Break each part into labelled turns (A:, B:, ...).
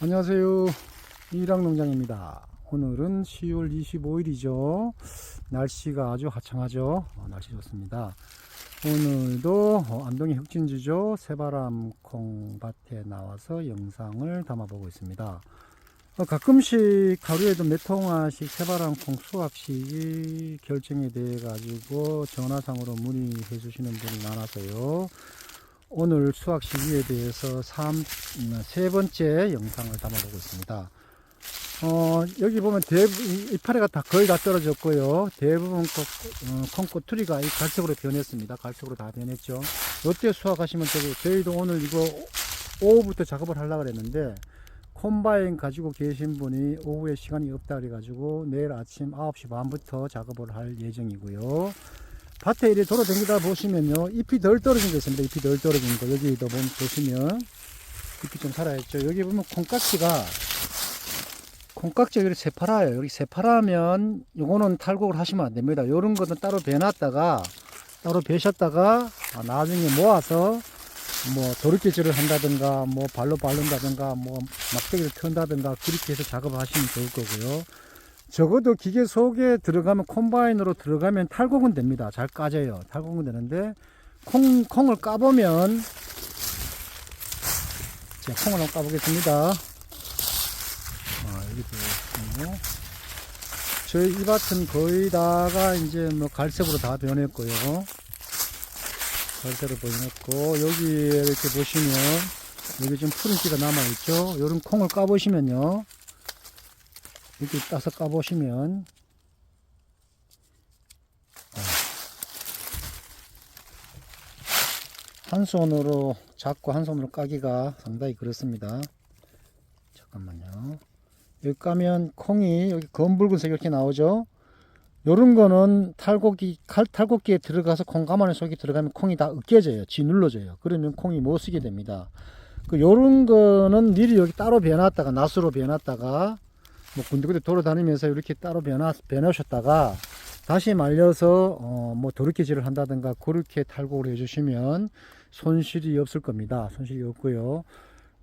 A: 안녕하세요. 일양농장입니다. 오늘은 10월 25일이죠. 날씨가 아주 화창하죠. 날씨 좋습니다. 오늘도 안동의 흑진지죠. 새바람 콩밭에 나와서 영상을 담아보고 있습니다. 가끔씩 하루에도 몇 통화씩 새바람 콩 수확식이 결정이 돼 가지고 전화상으로 문의해 주시는 분이 많아서요. 오늘 수확 시기에 대해서 세 번째 영상을 담아보고 있습니다. 여기 보면 이파리가 거의 다 떨어졌고요. 대부분 콩 꼬투리가 갈색으로 변했습니다. 갈색으로 다 변했죠. 이때 수확하시면 되고, 저희도 오늘 이거 오후부터 작업을 하려고 그랬는데, 콤바인 가지고 계신 분이 오후에 시간이 없다 그래가지고 내일 아침 9시 반부터 작업을 할 예정이고요. 밭에 이렇게 돌아다니다 보시면요, 잎이 덜 떨어진 거 있습니다. 잎이 덜 떨어진 거. 여기도 보시면 잎이 좀 살아있죠. 여기 보면 콩깍지가 이렇게 새파라요. 여기 새파라면 요거는 탈곡을 하시면 안 됩니다. 요런 거는 따로 베놨다가 따로 베셨다가 나중에 모아서 뭐 도르깨질을 한다든가 뭐 발로 바른다든가 뭐 막대기를 튼다든가 그렇게 해서 작업을 하시면 좋을 거고요. 적어도 기계 속에 들어가면, 콤바인으로 들어가면 탈곡은 됩니다. 잘 까져요. 탈곡은 되는데, 콩을 까보면, 제가 콩을 한번 까보겠습니다. 여기 보시고, 저희 이 밭은 거의 다가 이제 뭐 갈색으로 다 변했고요. 갈색으로 변했고, 여기 이렇게 보시면, 여기 좀 푸른기가 남아있죠. 요런 콩을 까보시면요. 이렇게 따서 까보시면 한 손으로 잡고 한 손으로 까기가 상당히 그렇습니다. 잠깐만요. 여기 까면 콩이 여기 검붉은색 이렇게 나오죠. 요런 거는 탈곡기에 들어가서 콩 가마니 속에 들어가면 콩이 다 으깨져요. 짓눌러져요. 그러면 콩이 못 쓰게 됩니다. 요런 거는 미리 여기 따로 베놨다가, 낫으로 베놨다가 뭐 군데군데 돌아다니면서 이렇게 따로 베놓으셨다가 다시 말려서 뭐 도르깨질을 한다든가 그렇게 탈곡을 해주시면 손실이 없을 겁니다. 손실이 없고요.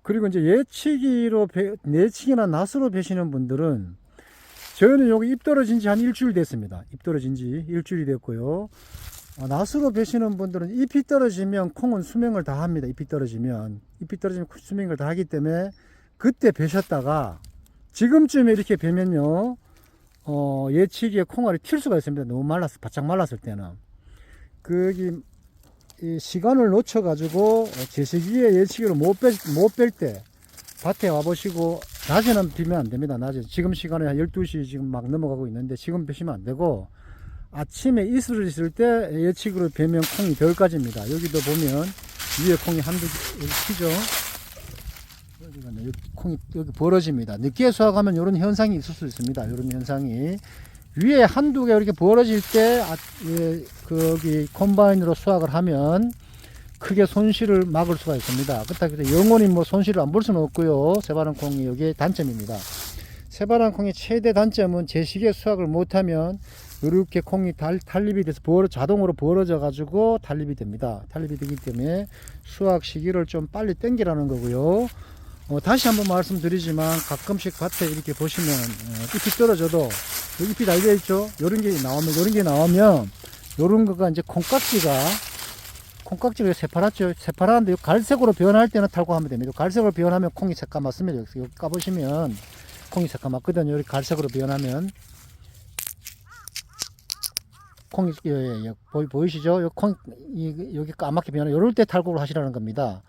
A: 그리고 이제 예치기나 낫으로 베시는 분들은, 저희는 여기 잎 떨어진 지 한 일주일 됐습니다. 잎 떨어진 지 일주일이 됐고요. 낫으로 베시는 분들은 잎이 떨어지면 콩은 수명을 다 합니다. 잎이 떨어지면 수명을 다 하기 때문에 그때 베셨다가 지금쯤에 이렇게 베면요, 예치기에 콩알이 튈 수가 있습니다. 너무 바짝 말랐을 때는. 이 시간을 놓쳐가지고, 제시기에 예치기로 못 뺄 때, 밭에 와보시고, 낮에는 비면 안 됩니다. 낮에. 지금 시간에 한 12시 지금 막 넘어가고 있는데, 지금 베시면 안 되고, 아침에 이슬을 있을 때 예치기로 베면 콩이 덜 까집니다. 여기도 보면, 위에 콩이 한두 개 튀죠. 여기 콩이 여기 벌어집니다. 늦게 수확하면 이런 현상이 있을 수 있습니다. 이런 현상이 위에 한두 개 이렇게 벌어질 때 거기 콤바인으로 수확을 하면 크게 손실을 막을 수가 있습니다. 그렇다고 해서 영원히 뭐 손실을 안 볼 수는 없고요. 새바람 콩이 여기에 단점입니다. 새바람 콩의 최대 단점은 제시기에 수확을 못하면 이렇게 콩이 탈립이 돼서 자동으로 벌어져 가지고 탈립이 됩니다. 탈립이 되기 때문에 수확 시기를 좀 빨리 당기라는 거고요. 다시 한번 말씀드리지만, 가끔씩 밭에 이렇게 보시면 잎이 떨어져도 잎이 달려 있죠. 요런 게 나오면 요런 거가 이제 콩깍지가 새파랗죠. 새파란데 갈색으로 변할 때는 탈곡하면 됩니다. 갈색으로 변하면 콩이 새까맣습니다. 여기 까보시면 콩이 새까맣거든요. 이렇게 갈색으로 변하면 콩이 보이시죠? 여기 까맣게 변하. 요럴 때 탈곡을 하시라는 겁니다.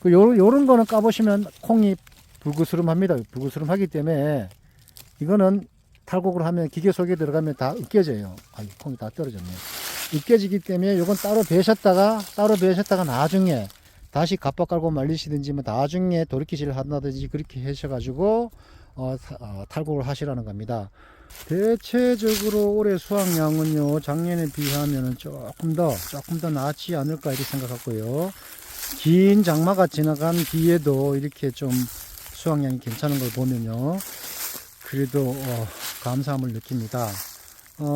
A: 요런 거는 까보시면 콩이 불그스름합니다. 불그스름하기 때문에 이거는 탈곡을 하면 기계 속에 들어가면 다 으깨져요. 콩이 다 떨어졌네요. 으깨지기 때문에 요건 따로 베셨다가 나중에 다시 갑박 깔고 말리시든지 뭐 나중에 도르깨질을 한다든지 그렇게 하셔가지고 탈곡을 하시라는 겁니다. 대체적으로 올해 수확량은요, 작년에 비하면 조금 더 낫지 않을까 이렇게 생각하고요. 긴 장마가 지나간 뒤에도 이렇게 좀 수확량이 괜찮은 걸 보면요, 그래도 감사함을 느낍니다.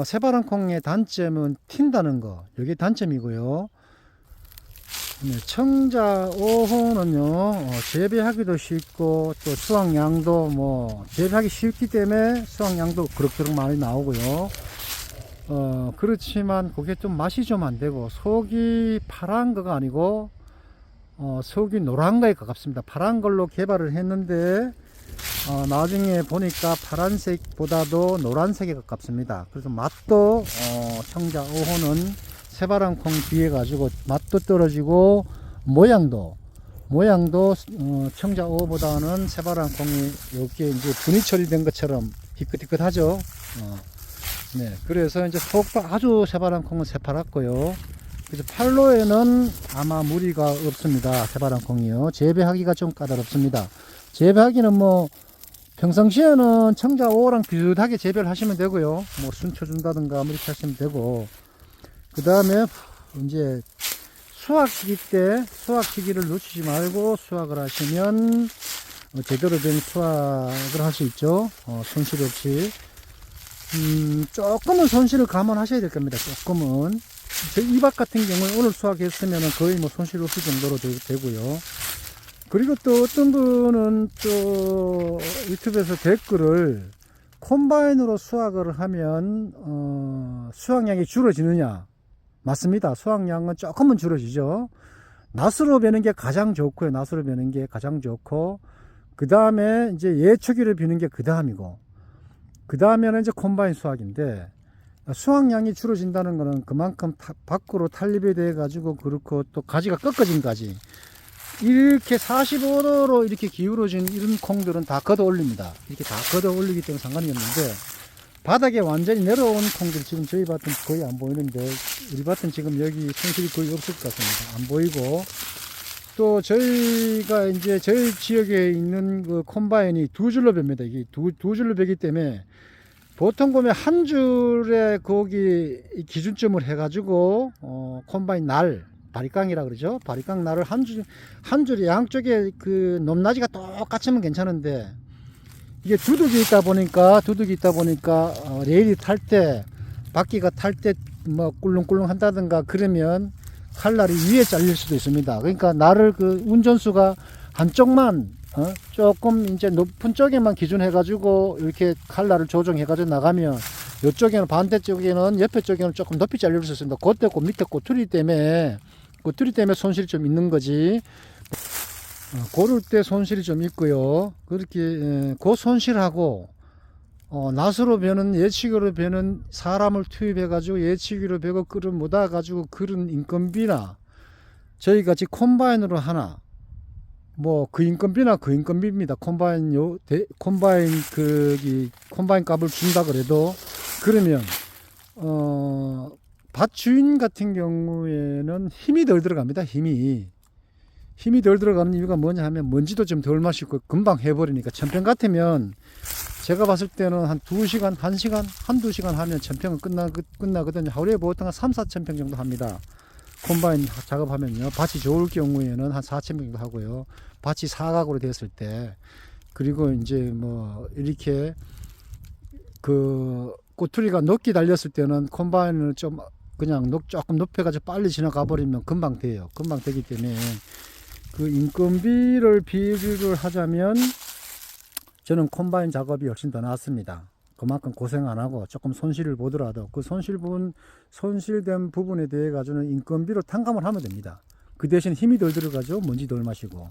A: 새바람 콩의 단점은 튄다는 거, 이게 단점이고요. 네, 청자 5호는요, 재배하기도 쉽고, 또 수확량도 재배하기 쉽기 때문에 수확량도 그럭저럭 많이 나오고요. 그렇지만 그게 좀 맛이 좀 안 되고, 속이 파란 거가 아니고, 속이 노란 거에 가깝습니다. 파란 걸로 개발을 했는데, 나중에 보니까 파란색보다도 노란색에 가깝습니다. 그래서 맛도, 청자 5호는 새바람콩 비해 가지고 맛도 떨어지고 모양도 청자 5호보다는 새바람콩이 이렇게 이제 분이 처리된 것처럼 희끗희끗하죠. 네, 그래서 이제 속도 아주 새바람콩은 새파랗고요. 그래서 팔로에는 아마 무리가 없습니다. 새바람콩이요. 재배하기가 좀 까다롭습니다. 재배하기는 평상시에는 청자 5호랑 비슷하게 재배를 하시면 되고요. 순초 준다든가 이렇게 하시면 되고, 그 다음에 이제 수확 시기를 놓치지 말고 수확을 하시면 제대로 된 수확을 할 수 있죠. 손실 없이. 조금은 손실을 감안하셔야 될 겁니다. 조금은. 이 밭 같은 경우는 오늘 수확했으면 거의 손실 없을 정도로 되고요. 그리고 또 어떤 분은 또 유튜브에서 댓글을 콤바인으로 수확을 하면 수확량이 줄어지느냐. 맞습니다. 수확량은 조금은 줄어지죠. 낫으로 베는 게 가장 좋고요. 낫으로 베는 게 가장 좋고, 그 다음에 이제 예초기를 비는 게 그 다음이고, 그 다음에는 이제 콤바인 수확인데, 수확량이 줄어진다는 것은 그만큼 밖으로 탄립이 돼 가지고, 그렇고 또 가지가 꺾어진 가지, 이렇게 45도로 이렇게 기울어진 이런 콩들은 다 걷어 올립니다. 이렇게 다 걷어 올리기 때문에 상관이 없는데, 바닥에 완전히 내려온 콩들 지금 저희 밭은 거의 안 보이는데, 우리 밭은 지금 여기 손실이 거의 없을 것 같습니다. 안 보이고, 또 저희가 이제 저희 지역에 있는 그 콤바인이 두 줄로 뵭니다. 이게 두 줄로 베기 때문에 보통 보면 한 줄에 거기 기준점을 해가지고 콤바인 날 바리깡이라 그러죠. 바리깡 날을 한 줄에 양쪽에 그 높낮이가 똑같으면 괜찮은데, 이게 두둑이 있다 보니까 레일이 탈 때, 바퀴가 탈 때 꿀렁꿀렁 한다든가 그러면 칼날이 위에 잘릴 수도 있습니다. 그러니까 날을 그 운전수가 한쪽만 조금 이제 높은 쪽에만 기준해 가지고 이렇게 칼날을 조정해 가지고 나가면, 이쪽에는 반대쪽에는 옆에 쪽에는 조금 높이 잘릴 수 있습니다. 그때 그 밑에 꼬투리 때문에 손실이 좀 있는 거지. 고를 때 손실이 좀 있고요. 그렇게 그 손실하고 낫으로 베는, 예치기로 베는 사람을 투입해 가지고 예치기로 베고 끌어 모아 가지고 그런 인건비나, 저희 같이 콤바인으로 하나 그 인건비입니다. 콤바인 값을 준다 그래도, 그러면 밭 주인 같은 경우에는 힘이 덜 들어갑니다. 힘이 덜 들어가는 이유가 뭐냐 하면, 먼지도 좀 덜 마시고 금방 해버리니까. 천평 같으면 제가 봤을 때는 한 2시간, 1시간, 한두 시간 하면 천평은 끝나거든요. 하루에 보통 한 3, 4천 평 정도 합니다. 콤바인 작업하면요. 밭이 좋을 경우에는 한 4천 평 정도 하고요. 밭이 사각으로 됐을 때, 그리고 이제 이렇게 그 꼬투리가 높게 달렸을 때는 콤바인을 좀 그냥 조금 높여가지고 빨리 지나가 버리면 금방 돼요. 금방 되기 때문에 그 인건비를 비교를 하자면 저는 콤바인 작업이 훨씬 더 낫습니다. 그만큼 고생 안 하고 조금 손실을 보더라도 그 손실된 부분에 대해 가지고는 인건비로 탕감을 하면 됩니다. 그 대신 힘이 덜 들어가죠. 먼지 덜 마시고.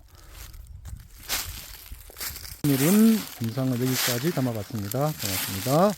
A: 오늘은 영상을 여기까지 담아봤습니다. 고맙습니다.